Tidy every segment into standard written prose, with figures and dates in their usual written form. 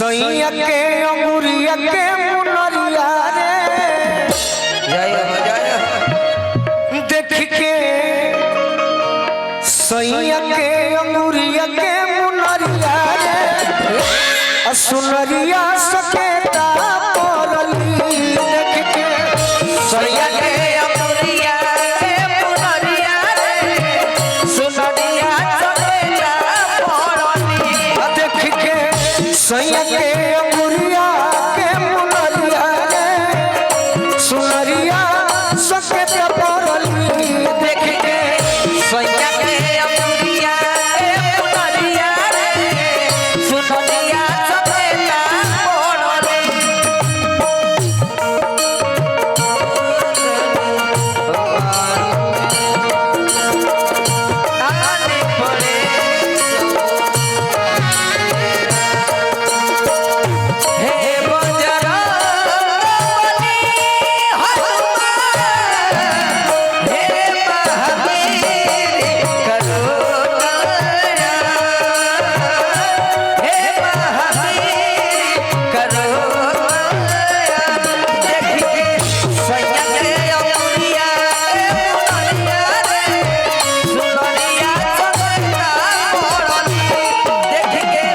सैया के अंगुरिया के मुनरिया रे जय हो देख के सैया के अंगुरिया के मुनरिया रे सुनरिया सकेता पड़ली देख के सैया के अंगुरिया के मुनरिया रे सुनरिया सकेता पड़ली देख के सैया के अंगुरिया के मुनरिया रे सुनरिया सकेता पड़ली देख के सैया के अंगुरिया के मुनरिया रे सुनरिया सकेता पड़ली आने पड़े हे बजरंगबली हनुमान हे महावीर करुणा हे महावीर करुणा देखिए सैया के अंगुरिया के मुनरिया रे सुनरिया सकेता पड़ली देखिए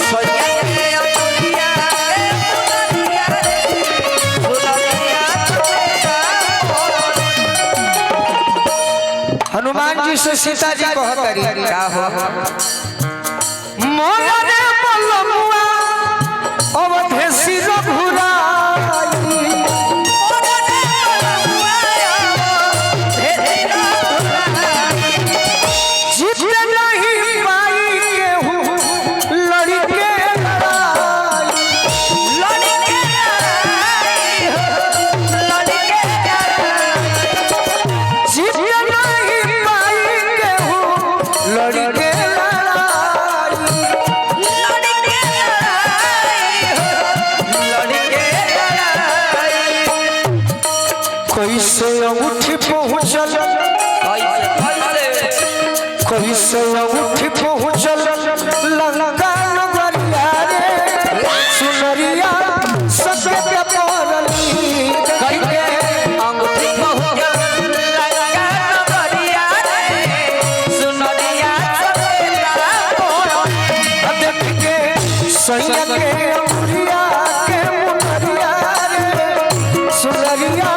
सैया के अंगुरिया के मुनरिया रे सुनरिया सकेता पड़ली हनुमान जी से सीता जी कहतरी का हो मोरा रे बलमुआ अवधेसी रघुराई जीत नहीं पाई केहू लड़ी के लड़ाई जीत नहीं पाई केहू लड़ी के लड़ाई कैसे अंगूठी पहुँचल कैसे अंगूठी पहुँचल लंका नगरिया रे सुनरिया सके पड़ली करके देख के सैया के अंगुरिया के मुनरिया रे सुनरिया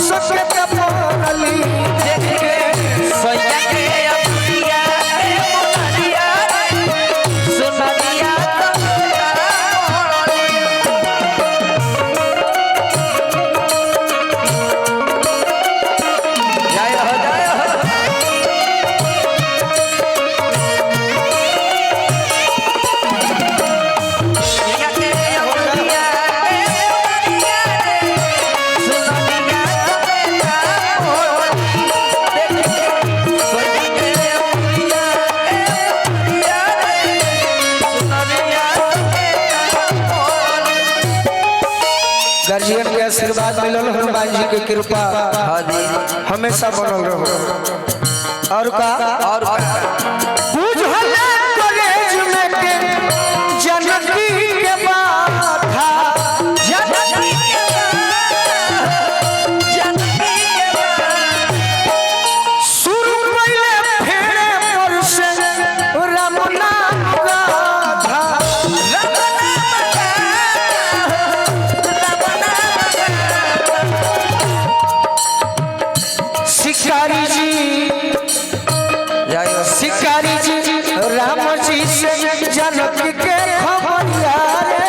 सके पड़ली देख के गार्जियन के आशीर्वाद मिलल हनुमान जी के कृपा हमेशा बनल रहो और का बुझल कॉलेज में के जनकी के बाधा शुरू पहले फेरे पर से राम नाम गाथा शिकारी जी राम जी से जनक के खबरिया रे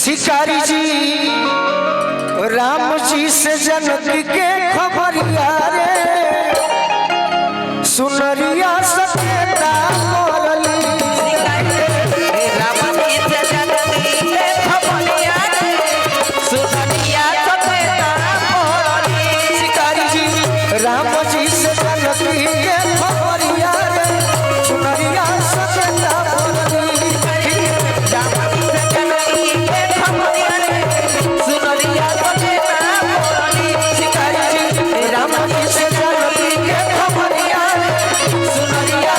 शिकारी जी राम जी से जनक के खबरिया रे सुनरिया सकेता पड़ली शिकारी जी राम जी से जनक के खबरिया रे सुनरिया सकेता पड़ली शिकारी जी राम जी से जनक के खबरिया रे सुनरिया